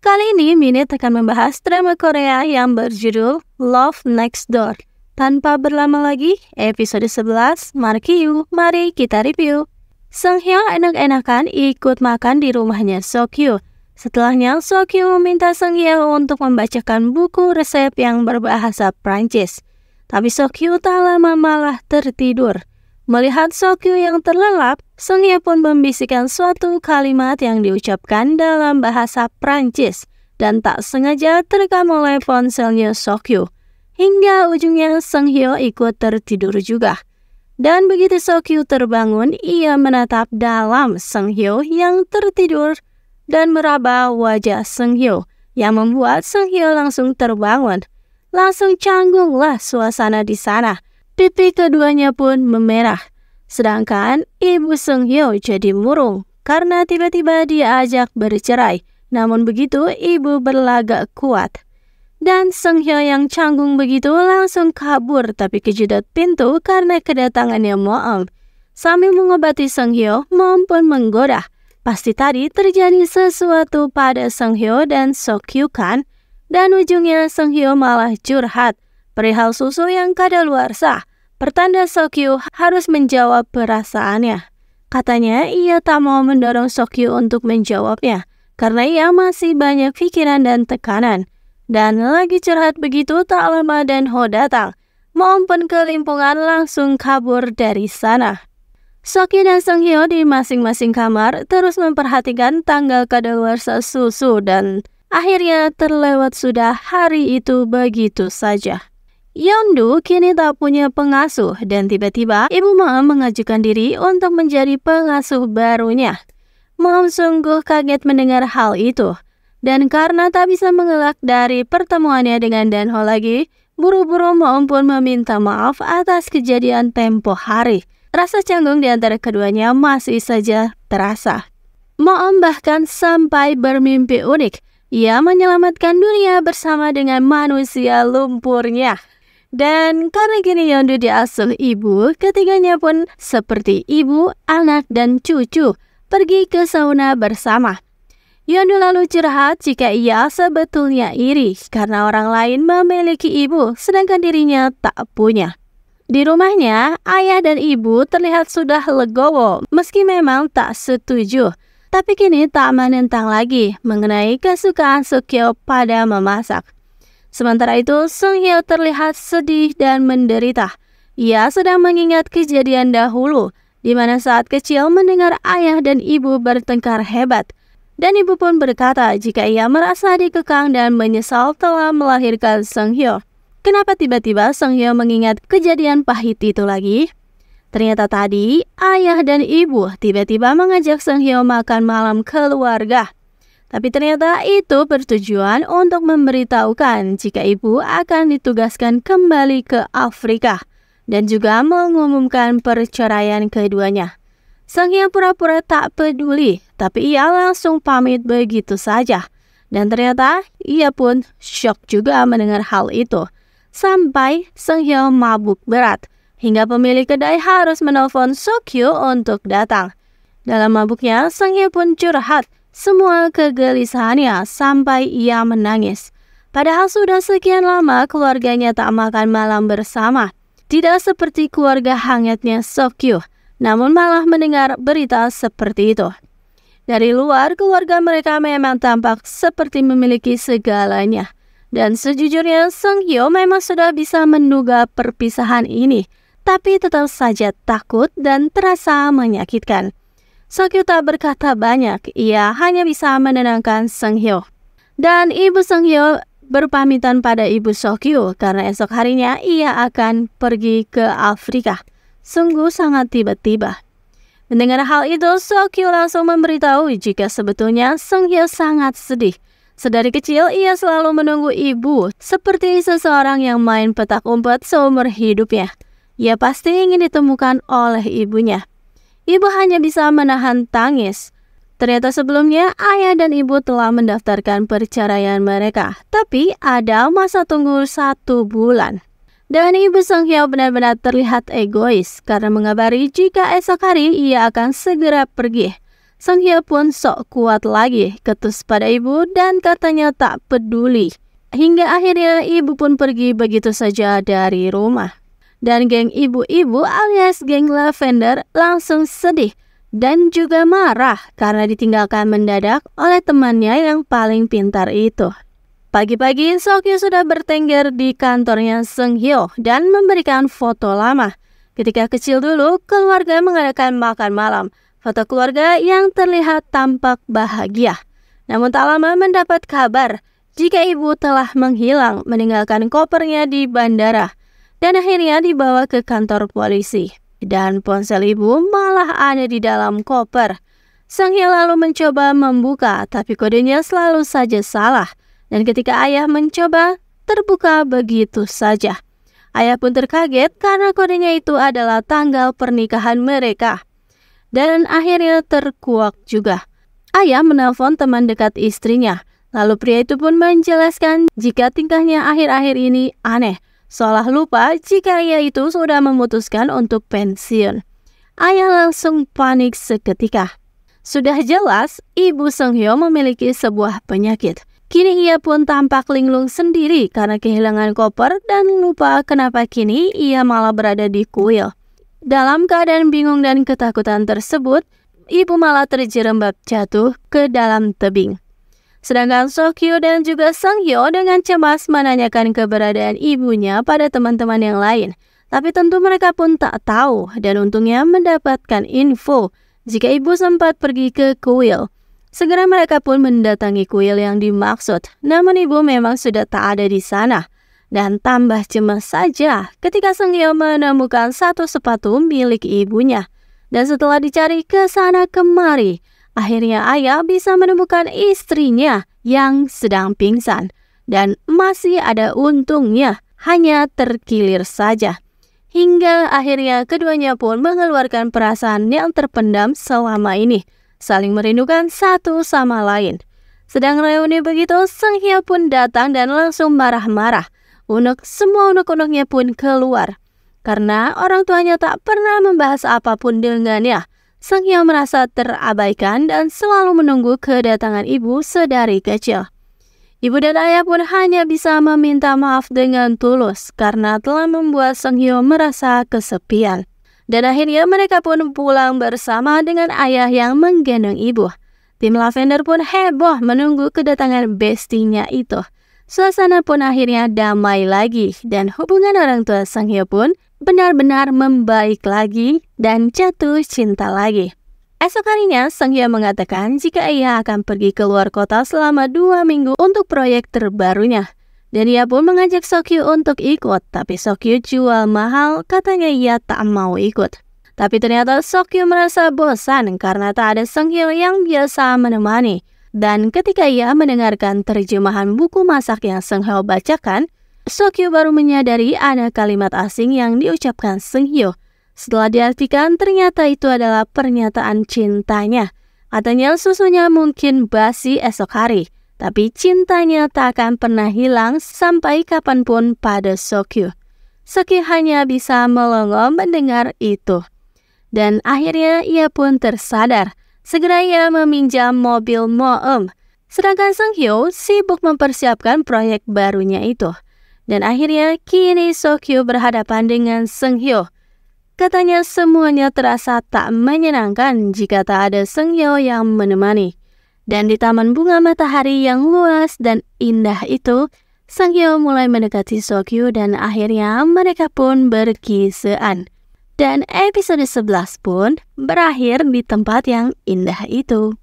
Kali ini Minute akan membahas drama Korea yang berjudul Love Next Door. Tanpa berlama lagi, episode 11, mari kita review. Seung-hyo enak-enakan ikut makan di rumahnya Seok-hyo. Setelahnya, Seok-hyo meminta Seung-hyo untuk membacakan buku resep yang berbahasa Prancis. Tapi Seok-hyo tak lama malah tertidur. Melihat Seok-hyo yang terlelap, Seung-hyo pun membisikkan suatu kalimat yang diucapkan dalam bahasa Prancis dan tak sengaja terekam oleh ponselnya Seok-hyo. Hingga ujungnya Seung-hyo ikut tertidur juga. Dan begitu Seok-hyo terbangun, ia menatap dalam Seung-hyo yang tertidur dan meraba wajah Seung-hyo yang membuat Seung-hyo langsung terbangun. Langsung canggunglah suasana di sana. Pipi keduanya pun memerah. Sedangkan ibu Seung-hyo jadi murung karena tiba-tiba diajak bercerai. Namun begitu ibu berlagak kuat. Dan Seung-hyo yang canggung begitu langsung kabur tapi kejedot pintu karena kedatangannya Moem. Sambil mengobati Seung-hyo, Moem pun menggoda. Pasti tadi terjadi sesuatu pada Seung-hyo dan Seok-hyo kan? Dan ujungnya Seung-hyo malah curhat perihal susu yang kadaluarsa. Pertanda Seok-hyo harus menjawab perasaannya. Katanya ia tak mau mendorong Seok-hyo untuk menjawabnya karena ia masih banyak pikiran dan tekanan. Dan lagi curhat begitu tak lama Dan Ho datang. Moem pun kelimpungan langsung kabur dari sana. Seok-hyo dan Seung-hyo di masing-masing kamar terus memperhatikan tanggal kadaluarsa susu dan akhirnya terlewat sudah hari itu begitu saja. Yeondu kini tak punya pengasuh dan tiba-tiba ibu Moem mengajukan diri untuk menjadi pengasuh barunya. Moem sungguh kaget mendengar hal itu. Dan karena tak bisa mengelak dari pertemuannya dengan Dan Ho lagi, buru-buru Moem pun meminta maaf atas kejadian tempo hari. Rasa canggung di antara keduanya masih saja terasa. Moem bahkan sampai bermimpi unik. Ia menyelamatkan dunia bersama dengan manusia lumpurnya. Dan karena kini Yeondu diasuh ibu, ketiganya pun seperti ibu, anak, dan cucu pergi ke sauna bersama. Yeondu lalu curhat jika ia sebetulnya iri karena orang lain memiliki ibu sedangkan dirinya tak punya. Di rumahnya, ayah dan ibu terlihat sudah legowo meski memang tak setuju. Tapi kini tak menentang lagi mengenai kesukaan Seok-hyo pada memasak. Sementara itu, Seung-hyo terlihat sedih dan menderita. Ia sedang mengingat kejadian dahulu di mana saat kecil mendengar ayah dan ibu bertengkar hebat. Dan ibu pun berkata jika ia merasa dikekang dan menyesal telah melahirkan Seung-hyo. Kenapa tiba-tiba Seung-hyo mengingat kejadian pahit itu lagi? Ternyata tadi ayah dan ibu tiba-tiba mengajak Seung-hyo makan malam keluarga. Tapi ternyata itu bertujuan untuk memberitahukan jika ibu akan ditugaskan kembali ke Afrika. Dan juga mengumumkan perceraian keduanya. Seung-hyo pura-pura tak peduli, tapi ia langsung pamit begitu saja. Dan ternyata ia pun syok juga mendengar hal itu. Sampai Seung-hyo mabuk berat, hingga pemilik kedai harus menelpon Seok-hyo untuk datang. Dalam mabuknya, Seung-hyo pun curhat semua kegelisahannya sampai ia menangis. Padahal sudah sekian lama keluarganya tak makan malam bersama. Tidak seperti keluarga hangatnya Seok-hyo. Namun malah mendengar berita seperti itu. Dari luar, keluarga mereka memang tampak seperti memiliki segalanya. Dan sejujurnya, Seung-hyo memang sudah bisa menduga perpisahan ini. Tapi tetap saja takut dan terasa menyakitkan. Seok-hyo tak berkata banyak, ia hanya bisa menenangkan Seung-hyo. Dan ibu Seung-hyo berpamitan pada ibu Seok-hyo karena esok harinya ia akan pergi ke Afrika. Sungguh sangat tiba-tiba. Mendengar hal itu, Seok-hyo langsung memberitahu jika sebetulnya Seung-hyo sangat sedih. Sedari kecil, ia selalu menunggu ibu seperti seseorang yang main petak umpet seumur hidupnya. Ia pasti ingin ditemukan oleh ibunya. Ibu hanya bisa menahan tangis. Ternyata sebelumnya, ayah dan ibu telah mendaftarkan perceraian mereka. Tapi ada masa tunggu 1 bulan. Dan ibu Seung-hyo benar-benar terlihat egois karena mengabari jika esok hari ia akan segera pergi. Sang Hyo pun sok kuat lagi, ketus pada ibu dan katanya tak peduli. Hingga akhirnya ibu pun pergi begitu saja dari rumah. Dan geng ibu-ibu alias geng Lavender langsung sedih dan juga marah karena ditinggalkan mendadak oleh temannya yang paling pintar itu. Pagi-pagi Sokyu sudah bertengger di kantornya Seung Hyo dan memberikan foto lama. Ketika kecil dulu, keluarga mengadakan makan malam. Foto keluarga yang terlihat tampak bahagia. Namun tak lama mendapat kabar jika ibu telah menghilang meninggalkan kopernya di bandara. Dan akhirnya dibawa ke kantor polisi. Dan ponsel ibu malah ada di dalam koper. Seung Hyo lalu mencoba membuka, tapi kodenya selalu saja salah. Dan ketika ayah mencoba, terbuka begitu saja. Ayah pun terkaget karena kodenya itu adalah tanggal pernikahan mereka. Dan akhirnya terkuak juga. Ayah menelpon teman dekat istrinya. Lalu pria itu pun menjelaskan jika tingkahnya akhir-akhir ini aneh. Seolah lupa jika ia itu sudah memutuskan untuk pensiun. Ayah langsung panik seketika. Sudah jelas, ibu Seung Hyo memiliki sebuah penyakit. Kini ia pun tampak linglung sendiri karena kehilangan koper dan lupa kenapa kini ia malah berada di kuil. Dalam keadaan bingung dan ketakutan tersebut, ibu malah terjerembab jatuh ke dalam tebing. Sedangkan Sokyu dan juga Seung Hyo dengan cemas menanyakan keberadaan ibunya pada teman-teman yang lain. Tapi tentu mereka pun tak tahu dan untungnya mendapatkan info jika ibu sempat pergi ke kuil. Segera mereka pun mendatangi kuil yang dimaksud, namun ibu memang sudah tak ada di sana. Dan tambah cemas saja ketika Seung Hyo menemukan satu sepatu milik ibunya. Dan setelah dicari ke sana kemari, akhirnya ayah bisa menemukan istrinya yang sedang pingsan. Dan masih ada untungnya, hanya terkilir saja. Hingga akhirnya keduanya pun mengeluarkan perasaan yang terpendam selama ini. Saling merindukan satu sama lain. Sedang reuni begitu, Seung Hyo pun datang dan langsung marah-marah. Semua unek-uneknya pun keluar. Karena orang tuanya tak pernah membahas apapun dengannya. Seung Hyo merasa terabaikan dan selalu menunggu kedatangan ibu sedari kecil. Ibu dan ayah pun hanya bisa meminta maaf dengan tulus karena telah membuat Seung Hyo merasa kesepian. Dan akhirnya mereka pun pulang bersama dengan ayah yang menggendong ibu. Tim Lavender pun heboh menunggu kedatangan bestinya itu. Suasana pun akhirnya damai lagi dan hubungan orang tua Seung Hyo pun benar-benar membaik lagi dan jatuh cinta lagi. Esok harinya Seung Hyo mengatakan jika ia akan pergi ke luar kota selama 2 minggu untuk proyek terbarunya. Dan ia pun mengajak Sokyu untuk ikut, tapi Sokyu jual mahal, katanya ia tak mau ikut. Tapi ternyata Sokyu merasa bosan karena tak ada Seung Hyo yang biasa menemani. Dan ketika ia mendengarkan terjemahan buku masak yang Seung Hyo bacakan, Sokyu baru menyadari ada kalimat asing yang diucapkan Seung Hyo. Setelah diartikan, ternyata itu adalah pernyataan cintanya. Katanya susunya mungkin basi esok hari. Tapi cintanya tak akan pernah hilang sampai kapanpun pada Sokyu. Sokyu hanya bisa melongo mendengar itu. Dan akhirnya ia pun tersadar. Segera ia meminjam mobil Moem. Sedangkan Seung Hyo sibuk mempersiapkan proyek barunya itu. Dan akhirnya kini Sokyu berhadapan dengan Seung Hyo. Katanya semuanya terasa tak menyenangkan jika tak ada Seung Hyo yang menemani. Dan di taman bunga matahari yang luas dan indah itu, Seung Hyo mulai mendekati Sokyu dan akhirnya mereka pun berkisaan. Dan episode 11 pun berakhir di tempat yang indah itu.